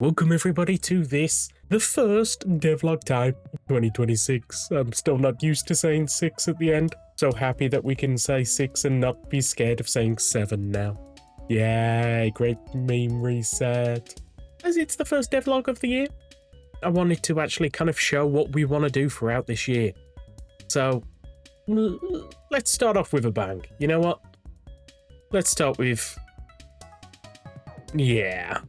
Welcome everybody to the first devlog time 2026. I'm still not used to saying 6 at the end. So happy that we can say 6 and not be scared of saying 7 now. Yay, great meme reset. As it's the first devlog of the year, I wanted to actually kind of show what we want to do throughout this year. So let's start off with a bang. You know what? Let's start with... yeah.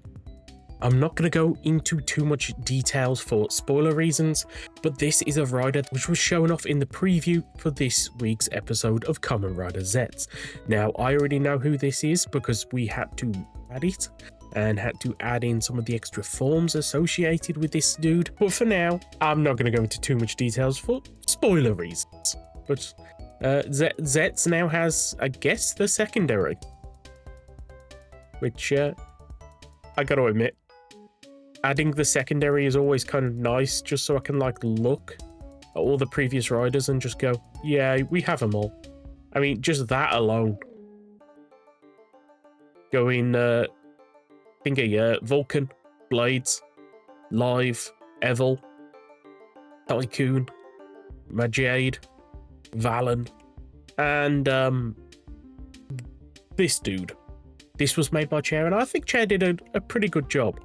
I'm not going to go into too much details for spoiler reasons, but this is a rider which was shown off in the preview for this week's episode of Kamen Rider Zets. Now, I already know who this is because we had to add it and had to add in some of the extra forms associated with this dude. But for now, I'm not going to go into too much details for spoiler reasons. But Zets now has, I guess, the secondary, which I got to admit, adding the secondary is always kind of nice, just so I can like look at all the previous riders and just go, yeah, we have them all. I mean, just that alone. Going, Vulcan, Blades, Live, Evil, Tycoon, Majade, Valen, and this dude. This was made by Chair, and I think Chair did a pretty good job.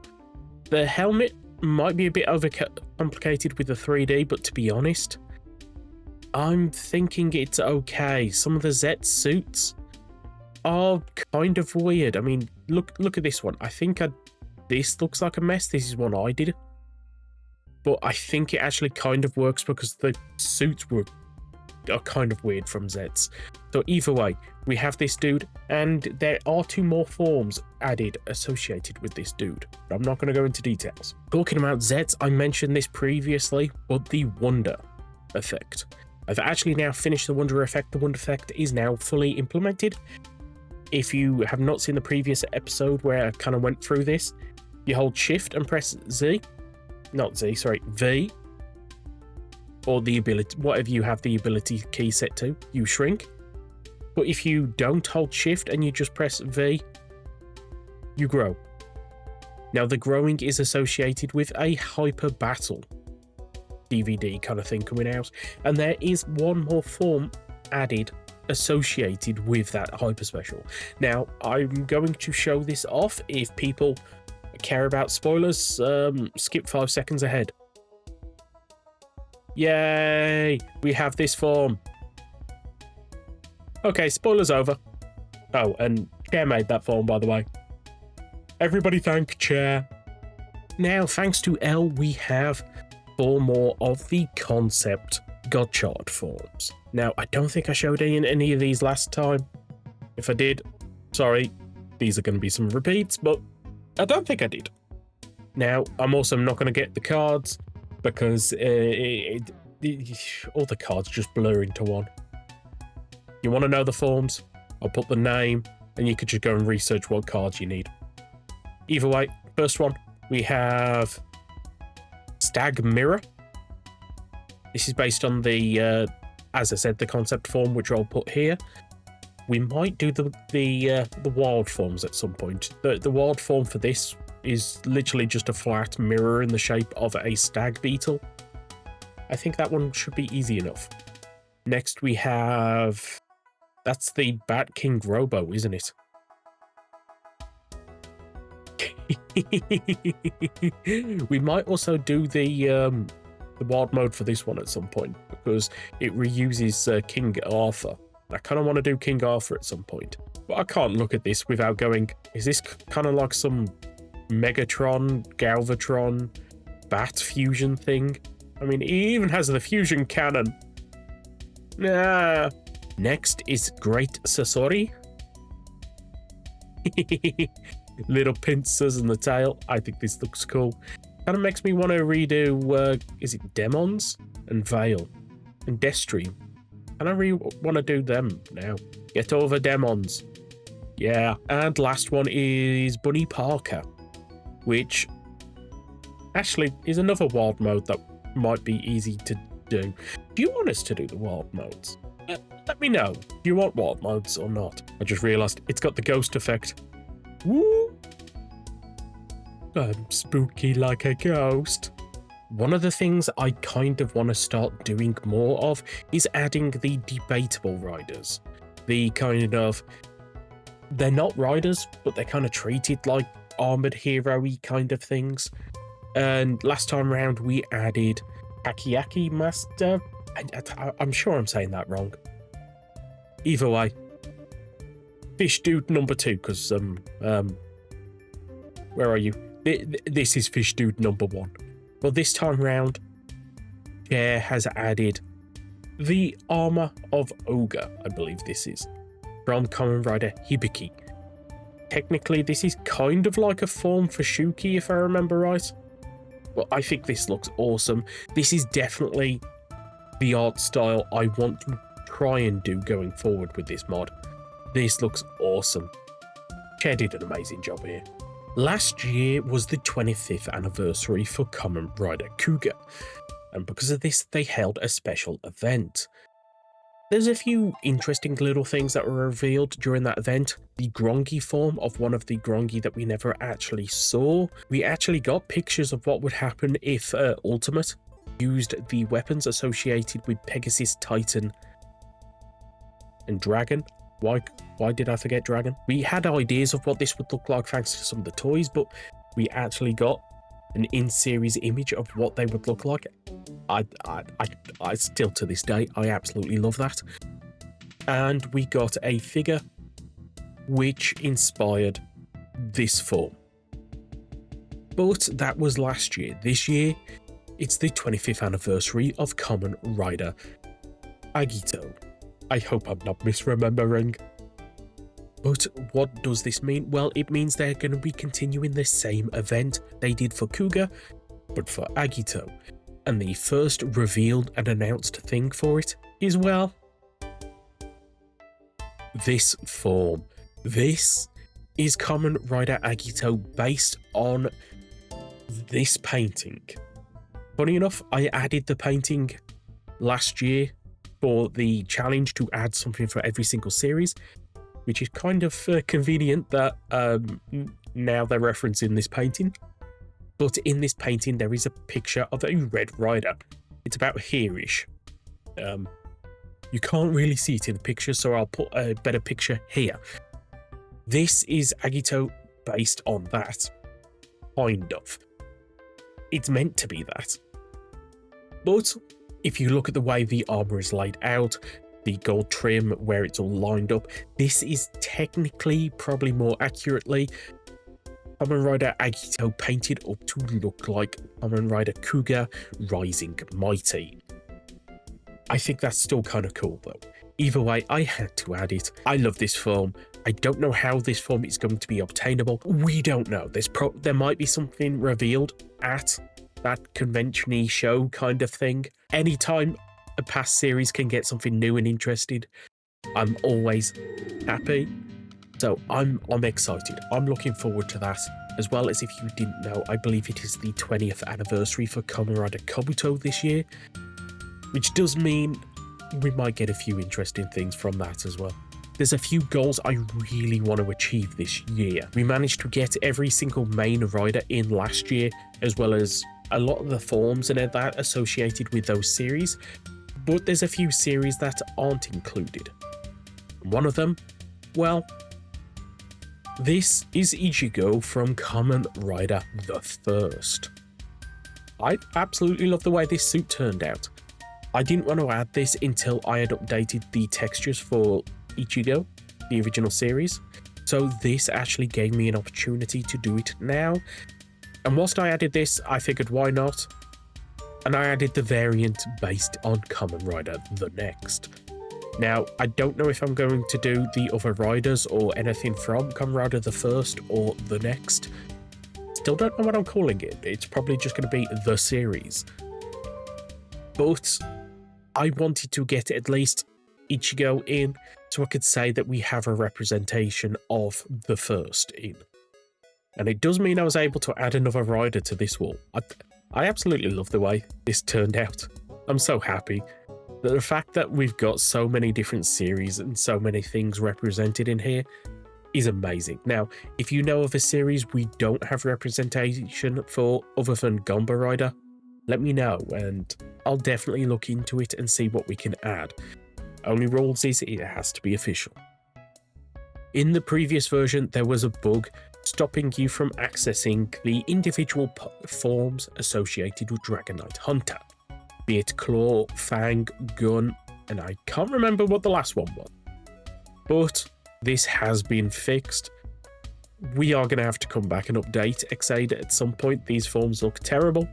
The helmet might be a bit overcomplicated with the 3D, but to be honest, I'm thinking it's okay. Some of the Zet suits are kind of weird. I mean, look at this one. I think this looks like a mess. This is one I did. But I think it actually kind of works because the suits are kind of weird from Zets. So either way, we have this dude, and there are 2 more forms added associated with this dude. But I'm not going to go into details. Talking about Zets, I mentioned this previously, but the Wonder effect. I've actually now finished the Wonder effect. The Wonder effect is now fully implemented. If you have not seen the previous episode where I kind of went through this, you hold Shift and press V, or the ability, whatever you have the ability key set to, you shrink. But if you don't hold Shift and you just press V, you grow. Now the growing is associated with a Hyper Battle DVD kind of thing coming out, and there is 1 more form added associated with that Hyper Special. Now I'm going to show this off. If people care about spoilers, skip 5 seconds ahead. Yay! We have this form. Okay, spoilers over. Oh, and Chair made that form, by the way. Everybody thank Chair. Now, thanks to L, we have 4 more of the concept Godchild forms. Now, I don't think I showed any of these last time. If I did, sorry, these are going to be some repeats, but I don't think I did. Now, I'm also not going to get the cards because all the cards just blur into one. You want to know the forms? I'll put the name, and you could just go and research what cards you need. Either way, first one, we have Stag Mirror. This is based on the, as I said, the concept form, which I'll put here. We might do the wild forms at some point. The wild form for this is literally just a flat mirror in the shape of a stag beetle. I think that one should be easy enough. Next we have... that's the Bat King Robo, isn't it? We might also do the wild mode for this one at some point, because it reuses King Arthur. I kind of want to do King Arthur at some point. But I can't look at this without going, is this kind of like some Megatron, Galvatron, Bat fusion thing? I mean, it even has the fusion cannon. Nah. Next is Great Sasori. Little pincers in the tail. I think this looks cool. Kind of makes me want to redo, is it Demons? And Veil. And Deathstream. And I really want to do them now. Get over Demons. Yeah. And last one is Bunny Parker, which actually is another wild mode that might be easy to do. Do you want us to do the wild modes? Let me know. Do you want wild modes or not? I just realised it's got the ghost effect. Woo! I'm spooky like a ghost. One of the things I kind of want to start doing more of is adding the debatable riders. The kind of, they're not riders, but they're kind of treated like armored hero-y kind of things. And last time around we added Hakiaki Master. I'm sure I'm saying that wrong. Either way, Fish Dude number 2, because where are you? This is Fish Dude number 1. Well, this time round, Chair has added the Armor of Ogre, I believe this is, from Kamen Rider Hibiki. Technically, this is kind of like a form for Shuki, if I remember right. Well, I think this looks awesome. This is definitely the art style I want to try and do going forward with this mod. This looks awesome. Chair did an amazing job here. Last year was the 25th anniversary for Kamen Rider Kuga, and because of this, they held a special event. There's a few interesting little things that were revealed during that event. The Grongi form of one of the Grongi that we never actually saw. We actually got pictures of what would happen if Ultimate used the weapons associated with Pegasus, Titan, and Dragon. Why did I forget Dragon? We had ideas of what this would look like thanks to some of the toys, but we actually got an in-series image of what they would look like. I still to this day, I absolutely love that. And we got a figure which inspired this form. But that was last year. This year, it's the 25th anniversary of Kamen Rider Agito. I hope I'm not misremembering. But what does this mean? Well, it means they're going to be continuing the same event they did for Kuga, but for Agito. And the first revealed and announced thing for it is, well, this form. This is Kamen Rider Agito based on this painting. Funny enough, I added the painting last year for the challenge to add something for every single series, which is kind of convenient that now they're referencing this painting. But in this painting, there is a picture of a Red Rider. It's about here-ish. You can't really see it in the picture, so I'll put a better picture here. This is Agito based on that. Kind of. It's meant to be that. But if you look at the way the armor is laid out, the gold trim, where it's all lined up, this is technically, probably more accurately, Kamen Rider Agito painted up to look like Kamen Rider Kuga Rising Mighty. I think that's still kind of cool though. Either way, I had to add it. I love this form. I don't know how this form is going to be obtainable. We don't know. There might be something revealed at that convention-y show kind of thing. Anytime a past series can get something new and interesting, I'm always happy. So I'm excited. I'm looking forward to that. As well as, if you didn't know, I believe it is the 20th anniversary for Kamen Rider Kabuto this year, which does mean we might get a few interesting things from that as well. There's a few goals I really want to achieve this year. We managed to get every single main rider in last year, as well as a lot of the forms and that associated with those series, but there's a few series that aren't included. One of them, well, this is Ichigo from Kamen Rider the First. I absolutely love the way this suit turned out. I didn't want to add this until I had updated the textures for Ichigo, the original series, so this actually gave me an opportunity to do it now. And whilst I added this, I figured why not? And I added the variant based on Kamen Rider the Next. Now, I don't know if I'm going to do the other riders or anything from Kamen Rider the First or the Next. Still don't know what I'm calling it. It's probably just going to be the series. But I wanted to get at least Ichigo in so I could say that we have a representation of the First in. And it does mean I was able to add another rider to this wall. I absolutely love the way this turned out. I'm so happy. The fact that we've got so many different series and so many things represented in here is amazing. Now, if you know of a series we don't have representation for other than Kamen Rider, let me know and I'll definitely look into it and see what we can add. Only rules is it has to be official. In the previous version, there was a bug stopping you from accessing the individual forms associated with Dragon Knight Hunter, be it Claw, Fang, Gun, and I can't remember what the last one was. But this has been fixed. We are going to have to come back and update Xaid at some point. These forms look terrible.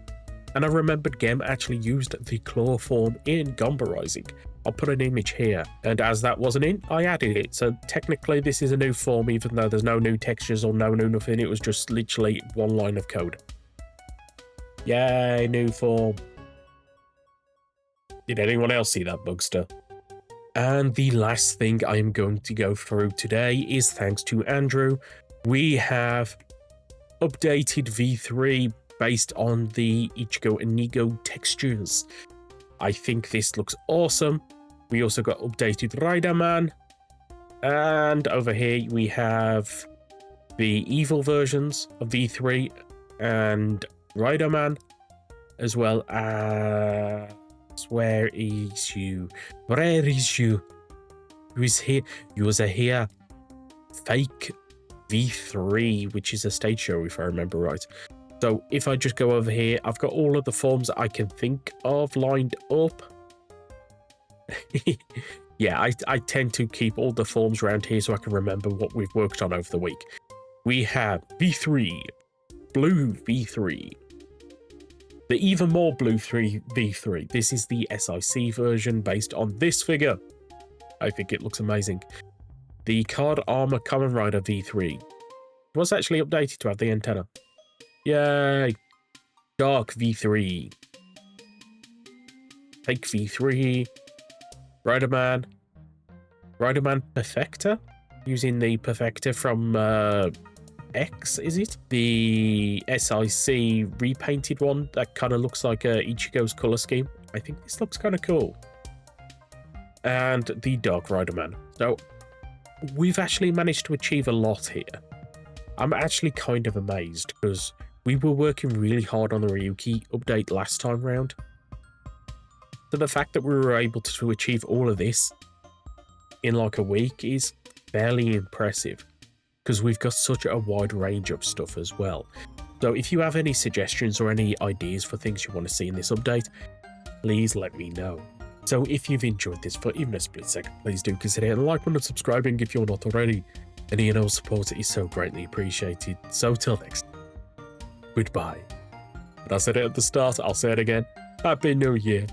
And I remembered Gem actually used the Claw form in Kamen Rising. I'll put an image here, and as that wasn't in, I added it. So technically this is a new form, even though there's no new textures or no new nothing. It was just literally one line of code. Yay, new form. Did anyone else see that, Bugster? And the last thing I am going to go through today is thanks to Andrew. We have updated V3 based on the Ichigo and Nigo textures. I think this looks awesome. We also got updated Rider Man. And over here we have the evil versions of V3 and Rider Man, as well as where is you? Where is you? Who is here? You was here. Fake V3, which is a stage show if I remember right. So if I just go over here, I've got all of the forms that I can think of lined up. Yeah, I tend to keep all the forms around here so I can remember what we've worked on over the week. We have V3, Blue V3, the even more Blue V3. This is the SIC version based on this figure. I think it looks amazing. The Card Armor Kamen Rider V3 was actually updated to have the antenna. Yay! Dark V3. Fake V3. Rider Man Perfector, using the Perfector from X, is it? The SIC repainted one that kind of looks like Ichigo's color scheme. I think this looks kind of cool. And the Dark Rider Man. So we've actually managed to achieve a lot here. I'm actually kind of amazed because we were working really hard on the Ryuki update last time round. So the fact that we were able to achieve all of this in like a week is fairly impressive, because we've got such a wide range of stuff as well. So if you have any suggestions or any ideas for things you want to see in this update, please let me know. So if you've enjoyed this for even a split second, please do consider hitting the like button and subscribing if you're not already. Any and all support is so greatly appreciated. So till next time, goodbye. And I said it at the start, I'll say it again. Happy New Year.